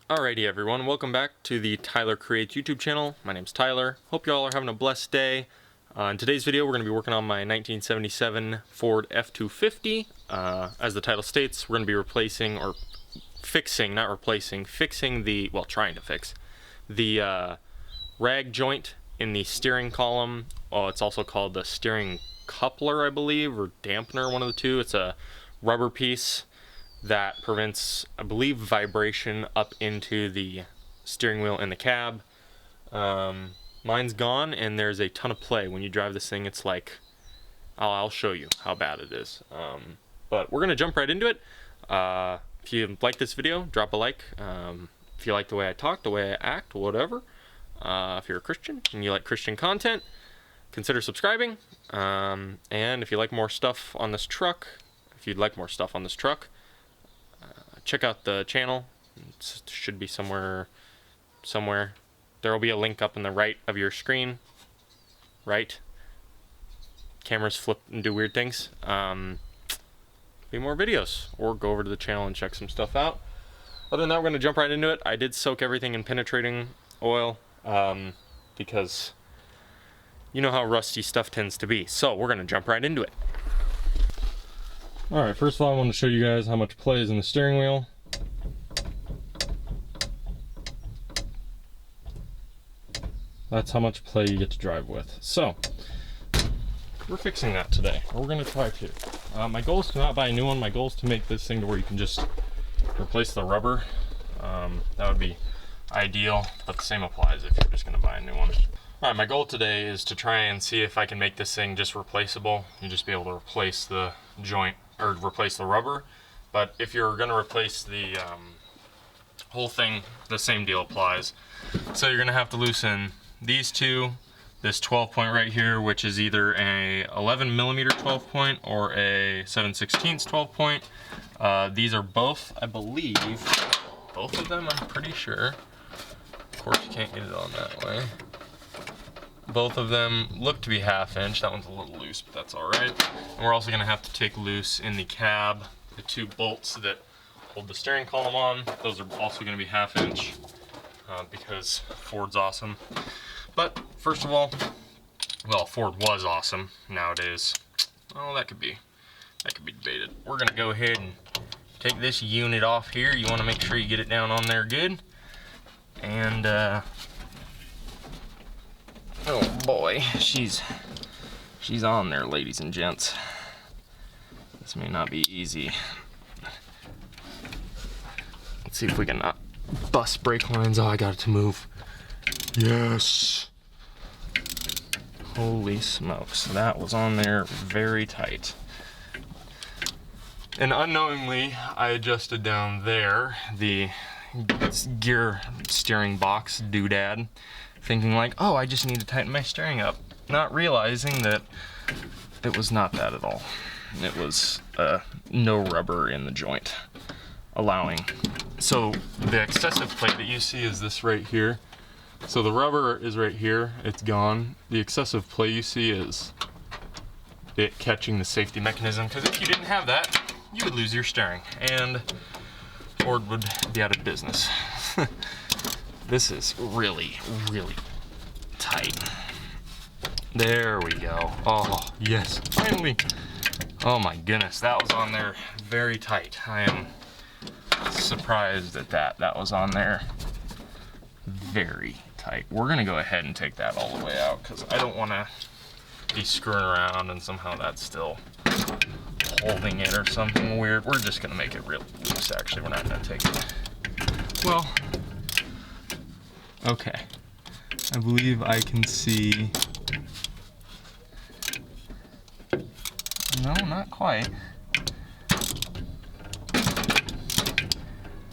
Alrighty everyone, welcome back to the Tyler Creates YouTube channel. My name's Tyler. Hope y'all are having a blessed day. In today's video we're going to be working on my 1977 Ford F250. As the title states, we're going to be replacing, or fixing, not replacing, fixing the, well, trying to fix the rag joint in the steering column. Oh, it's also called the steering coupler, I believe, or dampener, one of the two. It's a rubber piece that prevents, I believe, vibration up into the steering wheel in the cab. Mine's gone, and there's a ton of play. When you drive this thing, it's like, I'll show you how bad it is. But we're gonna jump right into it. If you like this video, drop a like. If you like the way I talk, the way I act, whatever. If you're a Christian and you like Christian content, consider subscribing. And if you like more stuff on this truck, check out the channel. It should be somewhere. There will be a link up in the right of your screen. Right? Cameras flip and do weird things. Be more videos, or go over to the channel and check some stuff out. Other than that, we're going to jump right into it. I did soak everything in penetrating oil because you know how rusty stuff tends to be. So we're going to jump right into it. Alright, first of all I want to show you guys how much play is in the steering wheel. That's how much play you get to drive with. So, we're fixing that today. Or we're going to try to. My goal is to not buy a new one. My goal is to make this thing to where you can just replace the rubber. That would be ideal, but the same applies if you're just going to buy a new one. Alright, my goal today is to try and see if I can make this thing just replaceable. You just be able to replace the joint, or replace the rubber. But if you're going to replace the whole thing, the same deal applies. So you're going to have to loosen these two, this 12 point right here, which is either a 11 millimeter 12 point or a 7/16 12 point. These are both, I believe, both of them, I'm pretty sure. Of course you can't get it on that way. Both of them look to be 1/2 inch. That one's a little loose, but that's alright. And we're also going to have to take loose in the cab the two bolts that hold the steering column on. Those are also going to be 1/2 inch because Ford's awesome. But first of all, well, Ford was awesome. Nowadays, oh, that could be debated. We're going to go ahead and take this unit off here. You want to make sure you get it down on there good. And oh boy, she's on there, ladies and gents. This may not be easy. Let's see if we can not bust brake lines. Oh, I got it to move. Yes. Holy smokes, that was on there very tight. And unknowingly, I adjusted down there the gear steering box doodad, thinking like, oh, I just need to tighten my steering up, not realizing that it was not that at all. It was no rubber in the joint, allowing. So the excessive play that you see is this right here. So the rubber is right here, it's gone. The excessive play you see is it catching the safety mechanism, because if you didn't have that, you would lose your steering, and Ford would be out of business. This is really, really tight. There we go. Oh, yes, finally. Oh my goodness, that was on there very tight. I am surprised at that. That was on there very tight. We're gonna go ahead and take that all the way out because I don't want to be screwing around and somehow that's still holding it or something weird. We're just gonna make it real loose. Actually, we're not gonna take it. Well, okay. I believe I can see. No, not quite.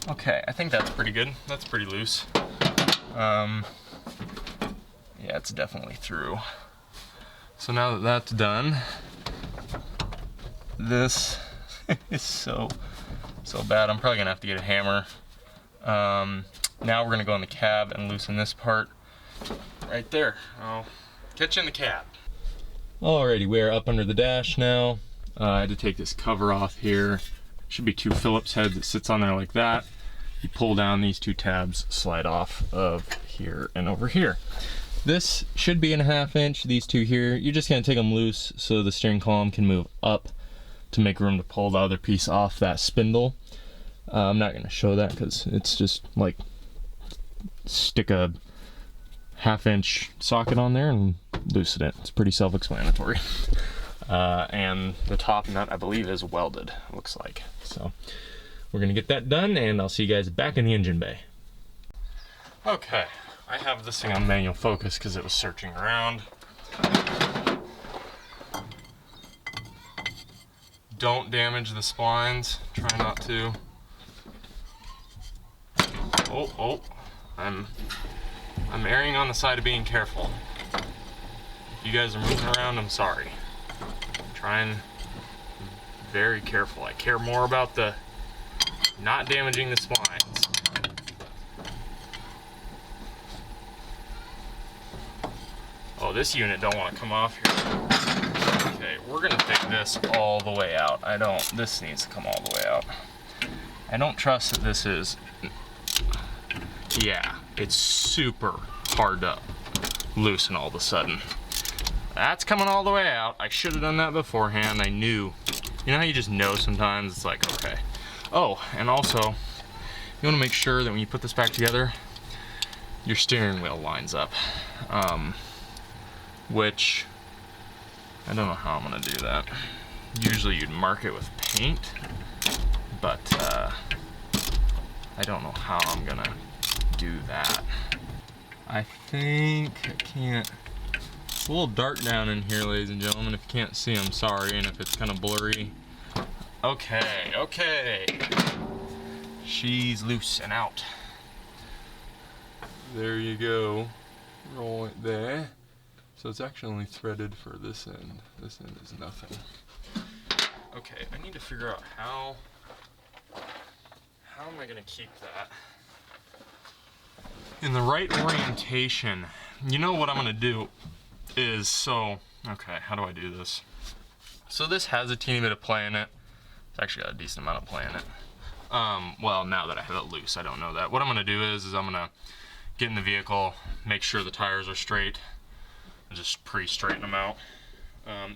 Okay, I think that's pretty good. That's pretty loose. Yeah, it's definitely through. So now that that's done, this is so bad. I'm probably gonna have to get a hammer. Now we're gonna go in the cab and loosen this part right there. I'll catch you in the cab. Alrighty, we're up under the dash now. I had to take this cover off here. Should be two Phillips heads that sits on there like that. you pull down, these two tabs slide off of here and over here. This should be in a 1/2 inch, these two here. You're just gonna take them loose so the steering column can move up to make room to pull the other piece off that spindle. I'm not gonna show that because it's just like stick a 1/2 inch socket on there and loosen it. It's pretty self-explanatory. And the top nut, I believe, is welded, looks like. So we're gonna get that done, and I'll see you guys back in the engine bay. Okay, I have this thing on manual focus because it was searching around. Don't damage the splines, try not to. Oh, I'm erring on the side of being careful. If you guys are moving around, I'm sorry. I'm trying very careful. I care more about the not damaging the splines. Oh, this unit don't want to come off here. Okay, we're gonna take this all the way out. This needs to come all the way out. I don't trust that this is, yeah, it's super hard to loosen all of a sudden. That's coming all the way out. I should have done that beforehand. I knew. You know how you just know sometimes? It's like, okay. Oh, and also, you want to make sure that when you put this back together, your steering wheel lines up. Which, I don't know how I'm going to do that. Usually you'd mark it with paint, but I don't know how I'm going to do that. I think I can't. It's a little dark down in here, ladies and gentlemen. If you can't see, I'm sorry, and if it's kind of blurry. Okay. She's loose and out. There you go. Roll it there. So it's actually only threaded for this end. This end is nothing. Okay, I need to figure out how am I gonna keep that in the right orientation. You know what I'm gonna do is, okay, how do I do this? So this has a teeny bit of play in it. It's actually got a decent amount of play in it. Well, now that I have it loose, I don't know that. What I'm gonna do is I'm gonna get in the vehicle, make sure the tires are straight, and just pre-straighten them out.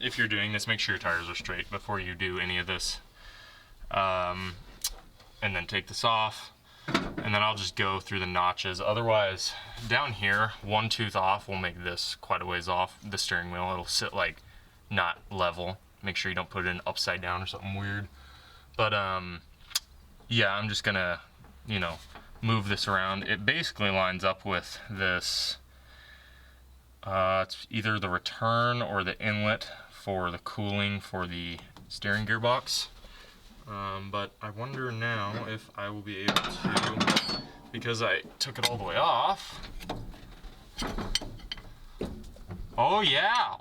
If you're doing this, make sure your tires are straight before you do any of this. And then take this off, and then I'll just go through the notches. Otherwise, down here, one tooth off will make this quite a ways off the steering wheel. It'll sit like not level. Make sure you don't put it in upside down or something weird. But yeah, I'm just gonna, move this around. It basically lines up with this. It's either the return or the inlet for the cooling for the steering gearbox. But I wonder now if I will be able to, because I took it all the way off. Oh yeah,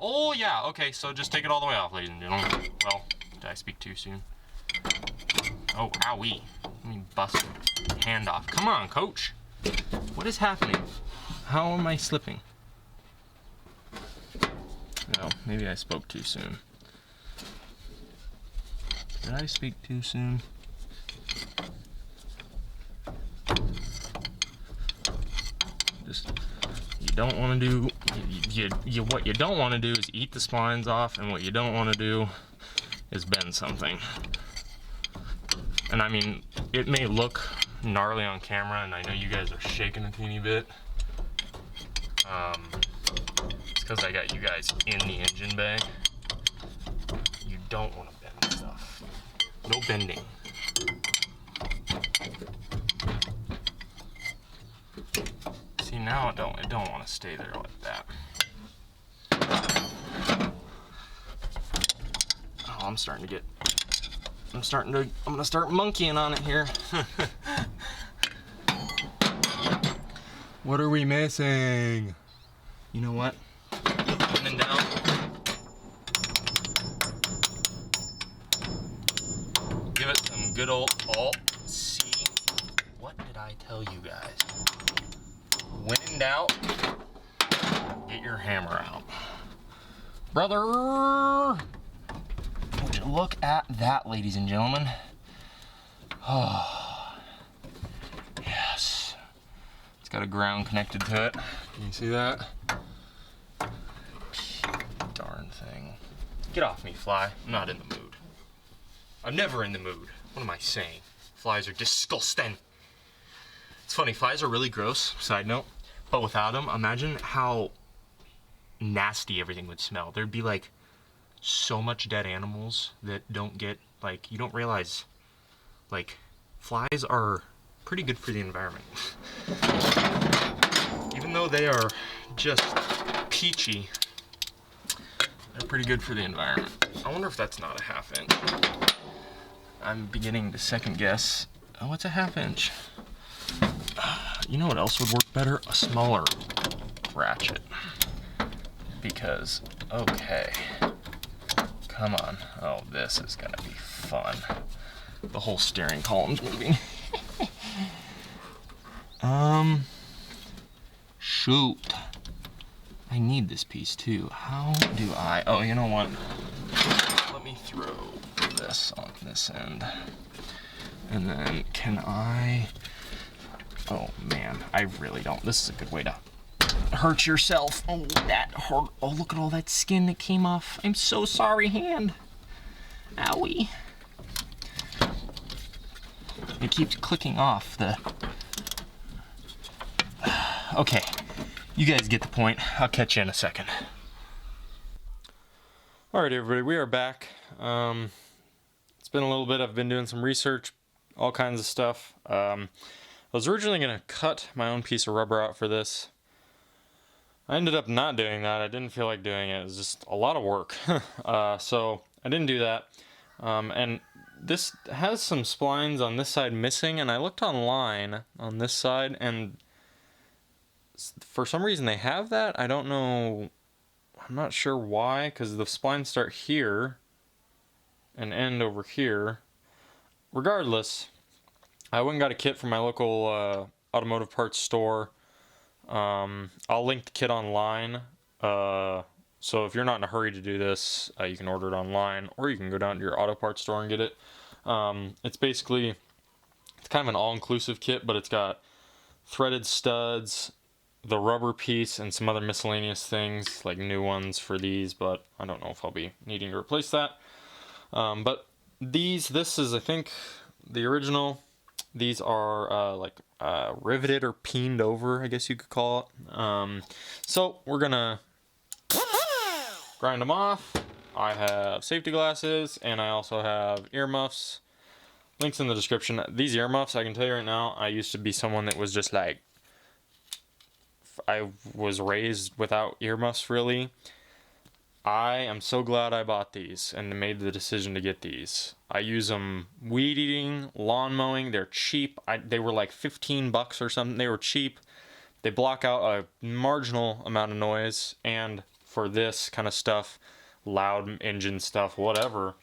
okay, so just take it all the way off, ladies and gentlemen. Well, did I speak too soon? Oh, owie. Let me bust my hand off. Come on, coach. What is happening? How am I slipping? No, maybe I spoke too soon. Did I speak too soon? Just, you don't want to do, what you don't want to do is eat the splines off, and what you don't want to do is bend something. And I mean, it may look gnarly on camera, and I know you guys are shaking a teeny bit. It's because I got you guys in the engine bay. You don't want to bend stuff. No bending. See, now it don't want to stay there like that. Oh, I'm gonna start monkeying on it here. What are we missing? You know what? Up and down. Give it some good old Alt-C. What did I tell you guys? When in doubt, get your hammer out. Brother! Would you look at that, ladies and gentlemen? Oh. got a ground connected to it. Can you see that? Darn thing. Get off me, fly. I'm not in the mood. I'm never in the mood. What am I saying? Flies are disgusting. It's funny, flies are really gross, side note, but without them, imagine how nasty everything would smell. There'd be like so much dead animals that don't get, like, you don't realize, like, flies are pretty good for the environment. Even though they are just peachy, they're pretty good for the environment. I wonder if that's not a 1/2 inch. I'm beginning to second guess. Oh, what's a 1/2 inch? You know what else would work better? A smaller ratchet. Because, okay. Come on. Oh, this is gonna be fun. The whole steering column's moving. Shoot. I need this piece too. How do I? Oh, you know what? Let me throw this on this end. And then can I? Oh man, I really don't. This is a good way to hurt yourself. Oh, that hurt. Oh, look at all that skin that came off. I'm so sorry, hand. Owie. It keeps clicking off the... Okay, you guys get the point. I'll catch you in a second. Alright everybody, we are back. It's been a little bit. I've been doing some research, all kinds of stuff. I was originally going to cut my own piece of rubber out for this. I ended up not doing that. I didn't feel like doing it. It was just a lot of work. So I didn't do that. And this has some splines on this side missing, and I looked online on this side, and for some reason they have that. I don't know. I'm not sure why, because the splines start here and end over here. Regardless, I went and got a kit from my local automotive parts store. I'll link the kit online. So if you're not in a hurry to do this, you can order it online, or you can go down to your auto parts store and get it. It's basically, it's kind of an all-inclusive kit, but it's got threaded studs, the rubber piece, and some other miscellaneous things, like new ones for these, but I don't know if I'll be needing to replace that. But this is, I think, the original. These are riveted or peened over, I guess you could call it. So we're gonna grind them off. I have safety glasses, and I also have earmuffs. Links in the description. These earmuffs, I can tell you right now, I used to be someone that was just like, I was raised without earmuffs, really. I am so glad I bought these and made the decision to get these. I use them weed eating, lawn mowing. They're cheap. They were like 15 bucks or something. They were cheap. They block out a marginal amount of noise, and for this kind of stuff, loud engine stuff, whatever,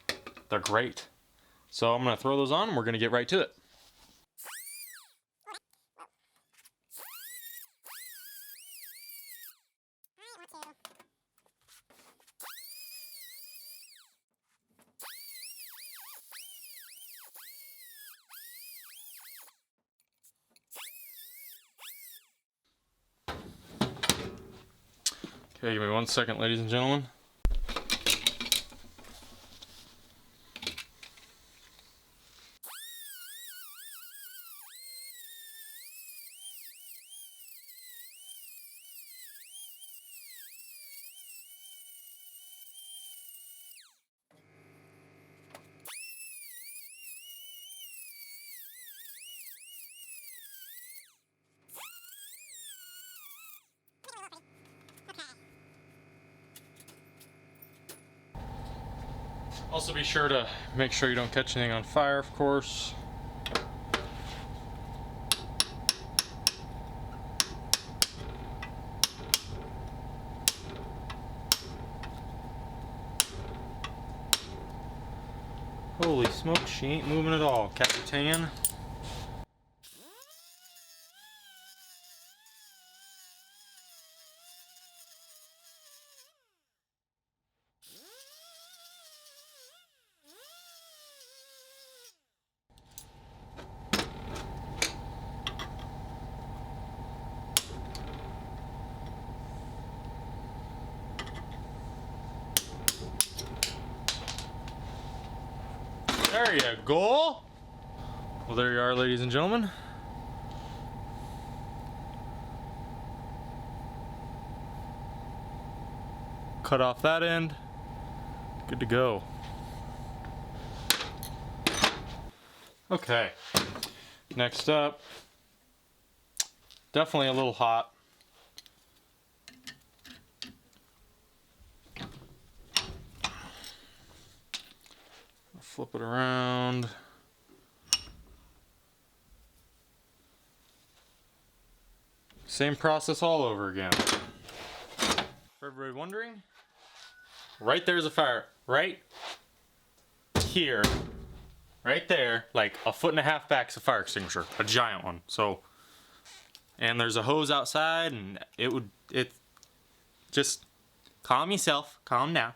they're great. So I'm going to throw those on, and we're going to get right to it. Okay, give me 1 second, ladies and gentlemen. Also be sure to make sure you don't catch anything on fire, of course. Holy smoke, she ain't moving at all, Capitan. There you go. Well, there you are, ladies and gentlemen. Cut off that end. Good to go. Okay. Next up, definitely a little hot. Flip it around. Same process all over again. For everybody wondering, right there's a fire. Right here. Right there, like a 1.5 foot back is a fire extinguisher. A giant one. So, and there's a hose outside, and it just calm yourself. Calm down.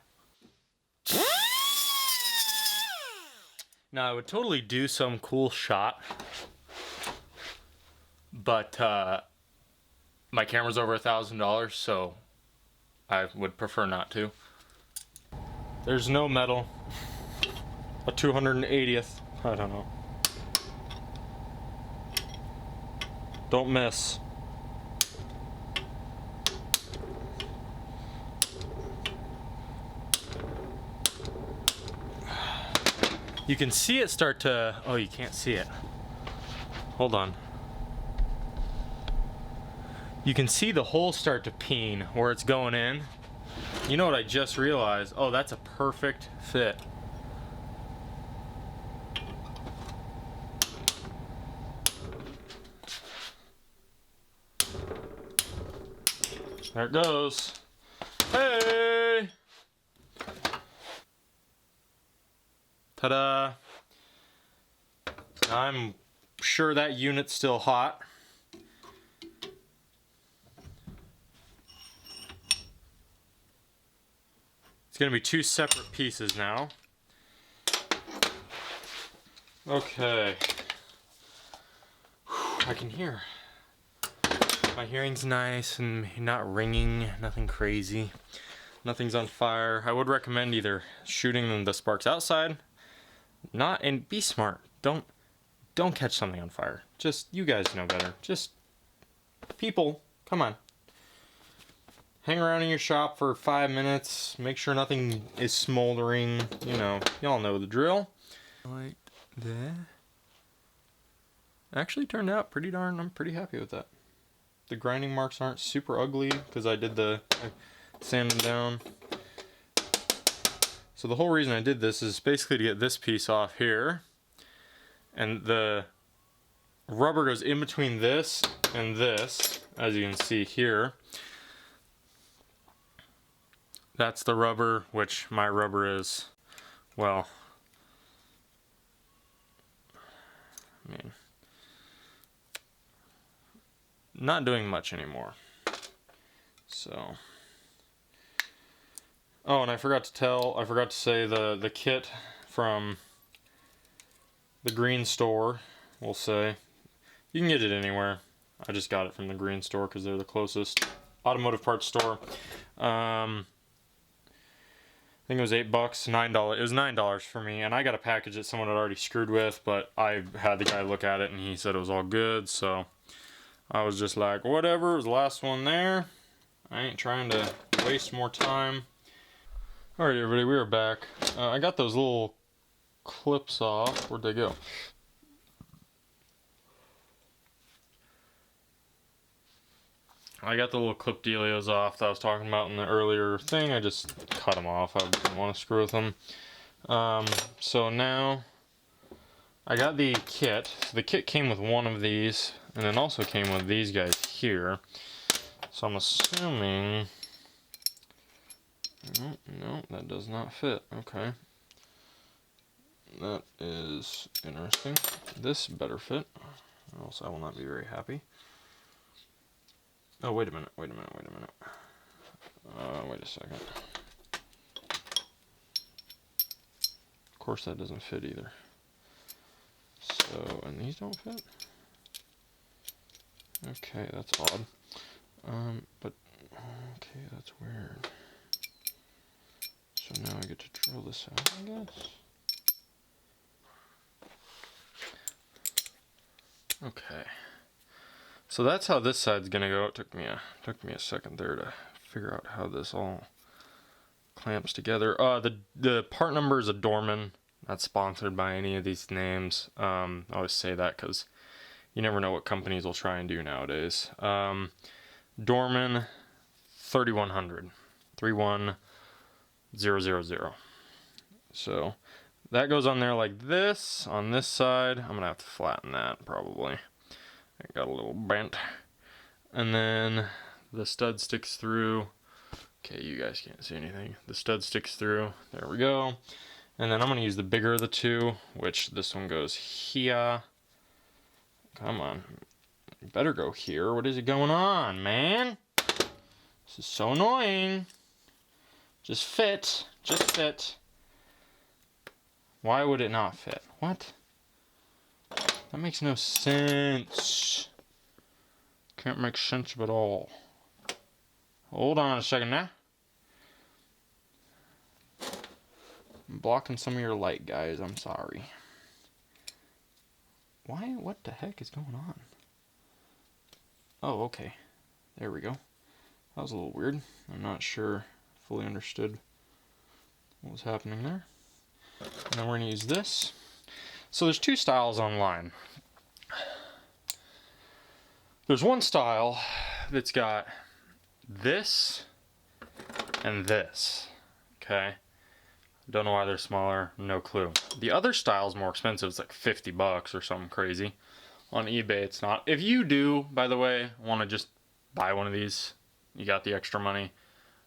Now I would totally do some cool shot, but my camera's over $1,000, so I would prefer not to. There's no metal. A 280th. I don't know. Don't miss. You can see it start to... Oh, you can't see it. Hold on. You can see the hole start to peen where it's going in. You know what I just realized? Oh, that's a perfect fit. There it goes. Hey! Ta-da! I'm sure that unit's still hot. It's gonna be 2 separate pieces now. Okay. I can hear. My hearing's nice and not ringing, nothing crazy. Nothing's on fire. I would recommend either shooting the sparks outside, and be smart. Don't catch something on fire. Just, you guys know better. Just, people, come on. Hang around in your shop for 5 minutes. Make sure nothing is smoldering. You know, y'all know the drill. Like that. Actually turned out I'm pretty happy with that. The grinding marks aren't super ugly because I sanded them down. So the whole reason I did this is basically to get this piece off here. And the rubber goes in between this and this, as you can see here. That's the rubber, which my rubber is, well, I mean, not doing much anymore. So, oh, and I forgot to say the kit from the green store, we'll say. You can get it anywhere. I just got it from the green store because they're the closest automotive parts store. I think it was $8, $9. It was $9 for me, and I got a package that someone had already screwed with, but I had the guy look at it and he said it was all good, so I was just like, whatever, it was the last one there. I ain't trying to waste more time. Alright everybody, we are back. I got those little clips off. Where'd they go? I got the little clip dealios off that I was talking about in the earlier thing. I just cut them off. I didn't want to screw with them. So now I got the kit. So the kit came with one of these, and then also came with these guys here. So I'm assuming... No, that does not fit. Okay. That is interesting. This better fit, or else I will not be very happy. Oh, wait a minute. Wait a second. Of course that doesn't fit either. So, and these don't fit? Okay, that's odd. But, okay, that's weird. So now I get to drill this out, I guess. Okay. So that's how this side's gonna go. It took me a second there to figure out how this all clamps together. The part number is a Dorman. Not sponsored by any of these names. I always say that because you never know what companies will try and do nowadays. Dorman 3100, 31000. So that goes on there like this. On this side, I'm gonna have to flatten that probably. It got a little bent. And then the stud sticks through. Okay, you guys can't see anything. The stud sticks through. There we go. And then I'm going to use the bigger of the two, which this one goes here. Come on. You better go here. What is going on, man? This is so annoying. Just fit. Just fit. Why would it not fit? What? That makes no sense. Can't make sense at all. Hold on a second now. I'm blocking some of your light, guys. I'm sorry. Why? What the heck is going on? Oh, okay. There we go. That was a little weird. I'm not sure fully understood what was happening there. And then we're going to use this. So there's two styles online. There's one style that's got this and this. Okay. Don't know why they're smaller, no clue. The other style is more expensive. It's like 50 bucks or something crazy. On eBay, it's not. If you do, by the way, want to just buy one of these, you got the extra money,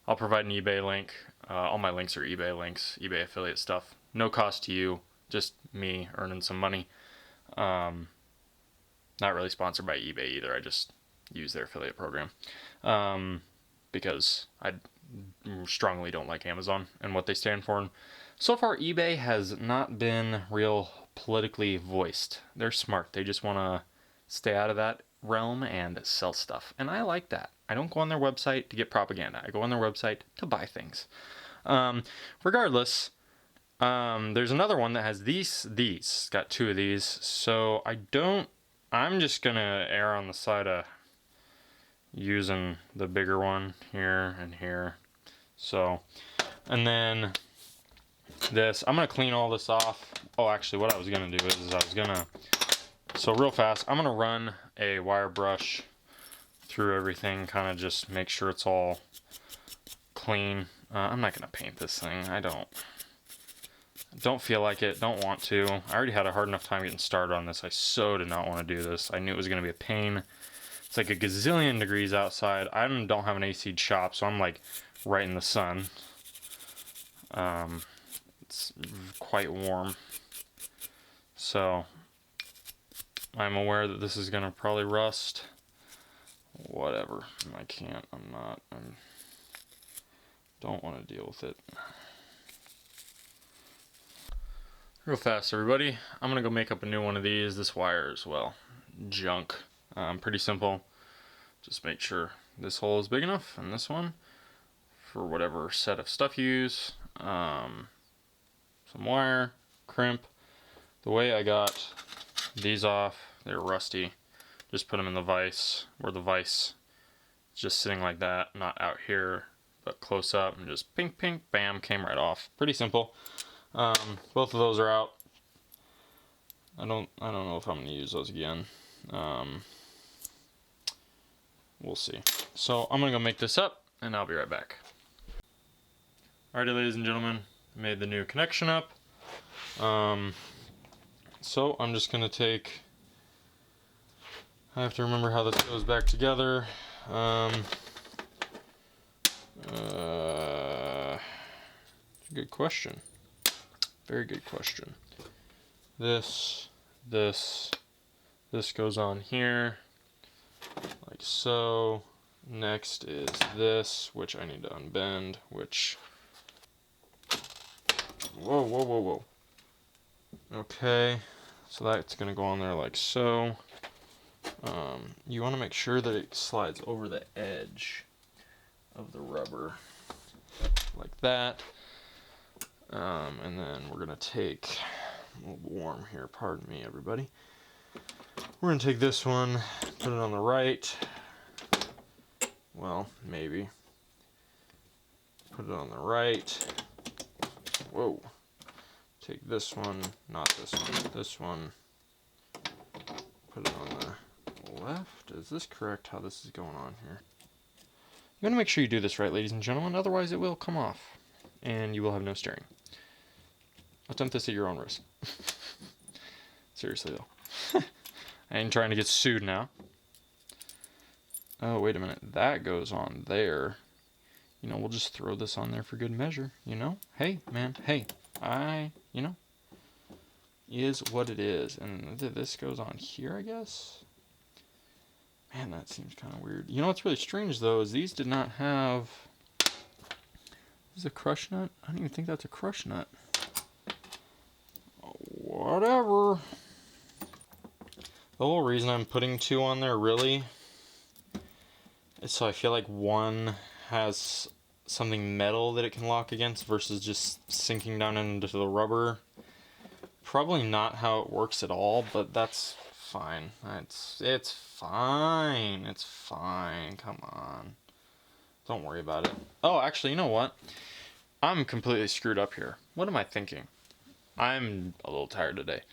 I'll provide an eBay link. All my links are eBay links, eBay affiliate stuff. No cost to you, just me earning some money. Not really sponsored by eBay either. I just use their affiliate program because I strongly don't like Amazon and what they stand for. And so far, eBay has not been real politically voiced. They're smart. They just want to stay out of that realm and sell stuff. And I like that. I don't go on their website to get propaganda. I go on their website to buy things. Regardless, there's another one that has these. It's got two of these. So I'm just going to err on the side of using the bigger one here and here. So, and then this, I'm going to clean all this off. Oh, actually what I was going to do is so real fast, I'm going to run a wire brush through everything, kind of just make sure it's all clean. I'm not going to paint this thing. I don't feel like it, don't want to. I already had a hard enough time getting started on this. I so did not want to do this. I knew it was going to be a pain. It's like a gazillion degrees outside. I don't have an AC'd shop, so I'm like right in the sun. It's quite warm. So I'm aware that this is going to probably rust. Whatever. I don't want to deal with it. Real fast, everybody. I'm going to go make up a new one of these. This wire is, well, junk. Pretty simple. Just make sure this hole is big enough, and this one for whatever set of stuff you use. Some wire, crimp. The way I got these off, they're rusty. Just put them in the vise, where the vise is just sitting like that, not out here, but close up, and just pink, pink, bam, came right off. Pretty simple. Both of those are out. I don't know if I'm going to use those again. We'll see. So I'm going to go make this up, and I'll be right back. Alrighty, ladies and gentlemen, I made the new connection up. So I'm just going to I have to remember how this goes back together. Good question. Very good question. This goes on here, like so. Next is this, which I need to unbend, which, whoa. Okay, so that's gonna go on there like so. You wanna make sure that it slides over the edge of the rubber, like that. And then we're gonna take, a little warm here, pardon me everybody. We're gonna take this one, put it on the right. Well, maybe. Put it on the right. Whoa. Take this one, not this one, this one. Put it on the left. Is this correct how this is going on here? You wanna make sure you do this right, ladies and gentlemen, otherwise it will come off and you will have no steering. Attempt this at your own risk. Seriously though. I ain't trying to get sued now. Oh, wait a minute. That goes on there. You know, we'll just throw this on there for good measure, you know? Hey, man, hey. You know, is what it is. And this goes on here, I guess? Man, that seems kind of weird. You know what's really strange, though, is these did not have... Is this a crush nut? I don't even think that's a crush nut. Whatever. The whole reason I'm putting two on there, really, is so I feel like one has something metal that it can lock against versus just sinking down into the rubber. Probably not how it works at all, but that's fine. It's fine. It's fine. Come on. Don't worry about it. Oh, actually, you know what? I'm completely screwed up here. What am I thinking? I'm a little tired today.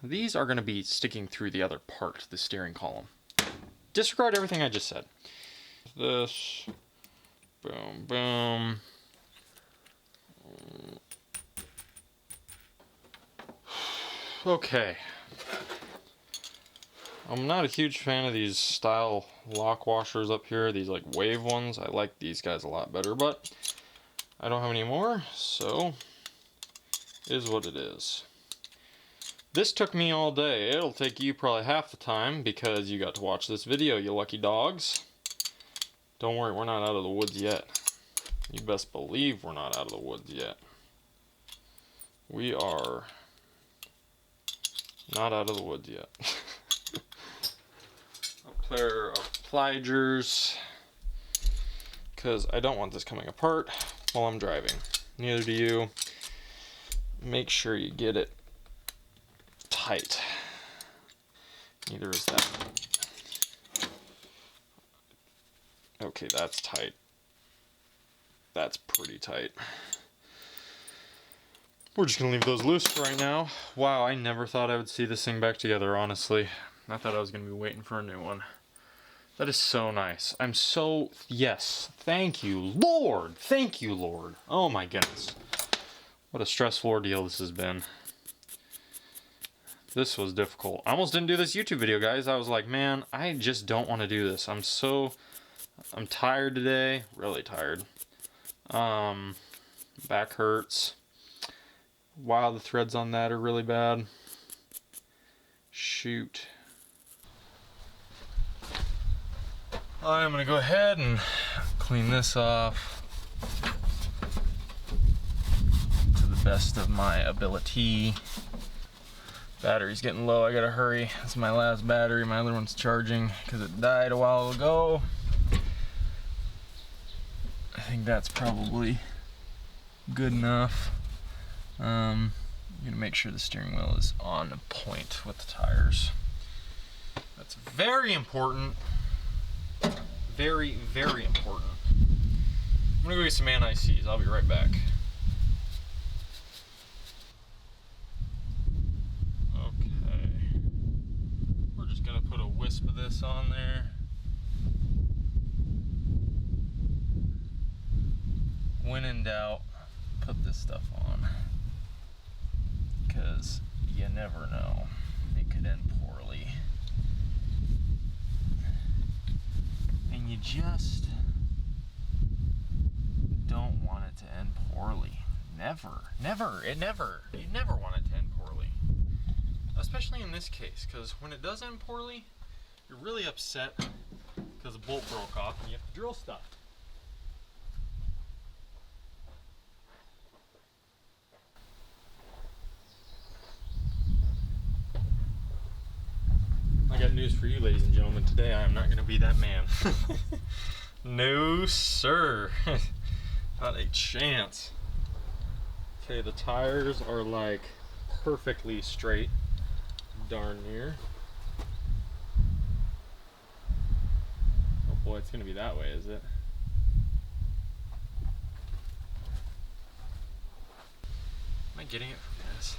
These are going to be sticking through the other part, the steering column. Disregard everything I just said. This. Boom, boom. Okay. I'm not a huge fan of these style lock washers up here, these like wave ones. I like these guys a lot better, but I don't have any more, so it is what it is. This took me all day. It'll take you probably half the time because you got to watch this video, you lucky dogs. Don't worry, we're not out of the woods yet. You best believe we're not out of the woods yet. We are not out of the woods yet. A pair of pliers, because I don't want this coming apart while I'm driving. Neither do you. Make sure you get it tight. Neither is that. Okay, that's tight. That's pretty tight. We're just gonna leave those loose for right now. Wow, I never thought I would see this thing back together, honestly. I thought I was gonna be waiting for a new one. That is so nice. I'm so, yes, thank you, Lord. Thank you, Lord. Oh my goodness. What a stressful ordeal this has been. This was difficult. I almost didn't do this YouTube video, guys. I was like, man, I just don't want to do this. I'm tired today. Really tired. Back hurts. Wow, the threads on that are really bad. Shoot. I'm gonna go ahead and clean this off to the best of my ability. Battery's getting low, I gotta hurry. This is my last battery, my other one's charging because it died a while ago. I think that's probably good enough. I'm gonna make sure the steering wheel is on point with the tires. That's very important. Very, very important. I'm gonna go get some anti-seize. I'll be right back. Okay. We're just gonna put a wisp of this on there. When in doubt, put this stuff on. Because you never know. It could end poorly. And you just don't want it to end poorly. Never. You never want it to end poorly. Especially in this case, because when it does end poorly, you're really upset because a bolt broke off and you have to drill stuff. I got news for you, ladies and gentlemen. Today I am not going to be that man. No, sir. Not a chance. Okay, the tires are like perfectly straight. darn near. Oh boy, it's gonna be that way, is it? Am I getting it from this?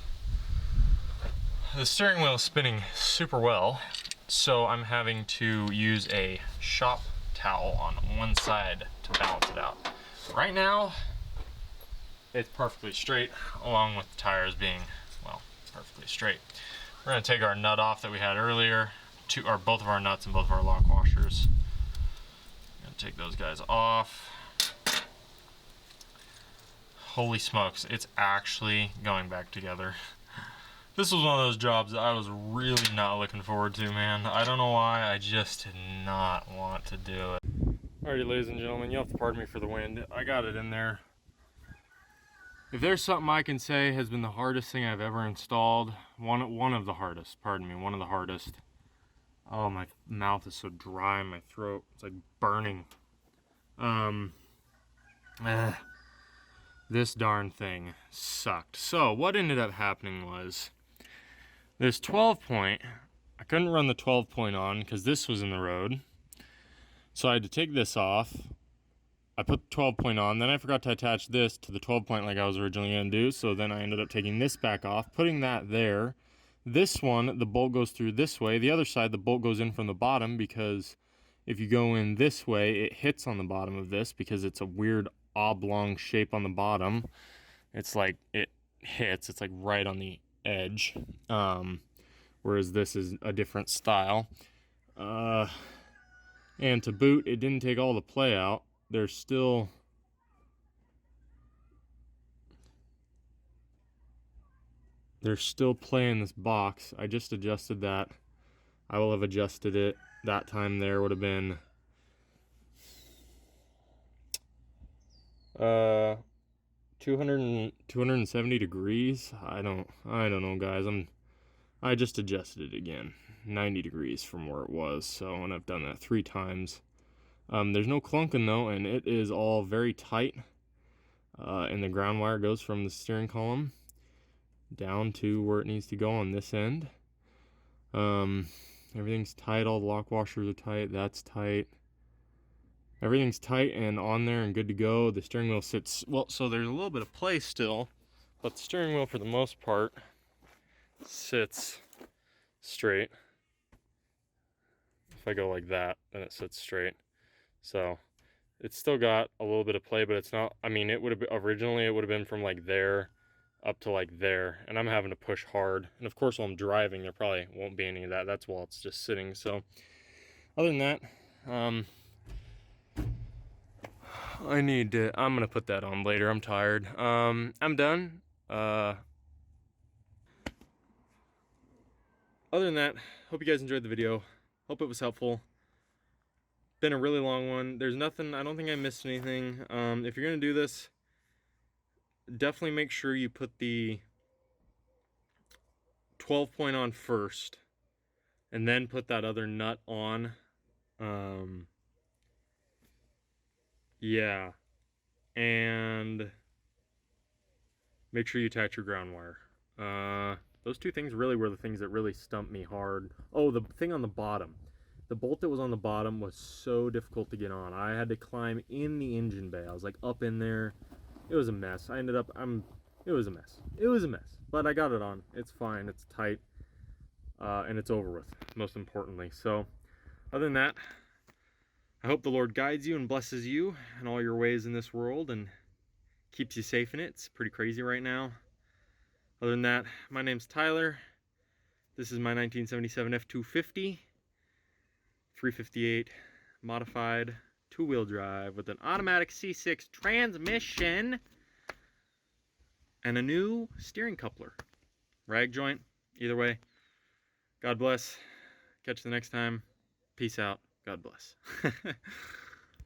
The steering wheel is spinning super well, so I'm having to use a shop towel on one side to balance it out. Right now, it's perfectly straight, along with the tires being, well, perfectly straight. We're gonna take our nut off that we had earlier, both of our nuts and both of our lock washers. Gonna take those guys off. Holy smokes, it's actually going back together. This was one of those jobs that I was really not looking forward to, man. I don't know why, I just did not want to do it. Alrighty, ladies and gentlemen, you'll have to pardon me for the wind. I got it in there. If there's something I can say has been the hardest thing I've ever installed, one of the hardest, pardon me, one of the hardest. Oh, my mouth is so dry in my throat. It's like burning. This darn thing sucked. So what ended up happening was this 12 point, I couldn't run the 12 point on because this was in the road. So I had to take this off. I put the 12 point on, then I forgot to attach this to the 12 point like I was originally gonna do. So then I ended up taking this back off, putting that there. This one, the bolt goes through this way. The other side, the bolt goes in from the bottom because if you go in this way, it hits on the bottom of this because it's a weird oblong shape on the bottom. It's like it hits, it's like right on the edge. Whereas this is a different style. And to boot, it didn't take all the play out. There's still play in this box. I just adjusted that. I will have adjusted it. That time there would have been 270 degrees. I don't know, guys. I just adjusted it again. 90 degrees from where it was. So, and I've done that 3 times. There's no clunking though, and it is all very tight. And the ground wire goes from the steering column down to where it needs to go on this end. Everything's tight. All the lock washers are tight. That's tight. Everything's tight and on there and good to go. The steering wheel sits, well, so there's a little bit of play still, but the steering wheel for the most part sits straight. If I go like that, then it sits straight. So it's still got a little bit of play, but it's not, I mean, it would have been, originally it would have been from like there up to like there, and I'm having to push hard. And of course, while I'm driving, there probably won't be any of that. That's while it's just sitting. So other than that, I'm gonna put that on later. I'm tired. I'm done. Other than that, hope you guys enjoyed the video. Hope it was helpful. Been a really long one. There's nothing, I don't think I missed anything. If you're gonna do this, definitely make sure you put the 12 point on first and then put that other nut on. Yeah, and make sure you attach your ground wire. Those 2 things really were the things that really stumped me hard. Oh, the thing on the bottom. The bolt that was on the bottom was so difficult to get on. I had to climb in the engine bay. I was like up in there. It was a mess. I ended up, it was a mess. It was a mess, but I got it on. It's fine, it's tight, and it's over with, most importantly. So, other than that, I hope the Lord guides you and blesses you in all your ways in this world and keeps you safe in it. It's pretty crazy right now. Other than that, my name's Tyler. This is my 1977 F250, 358 modified 2-wheel drive with an automatic C6 transmission and a new steering coupler. Rag joint, either way. God bless. Catch you the next time. Peace out. God bless.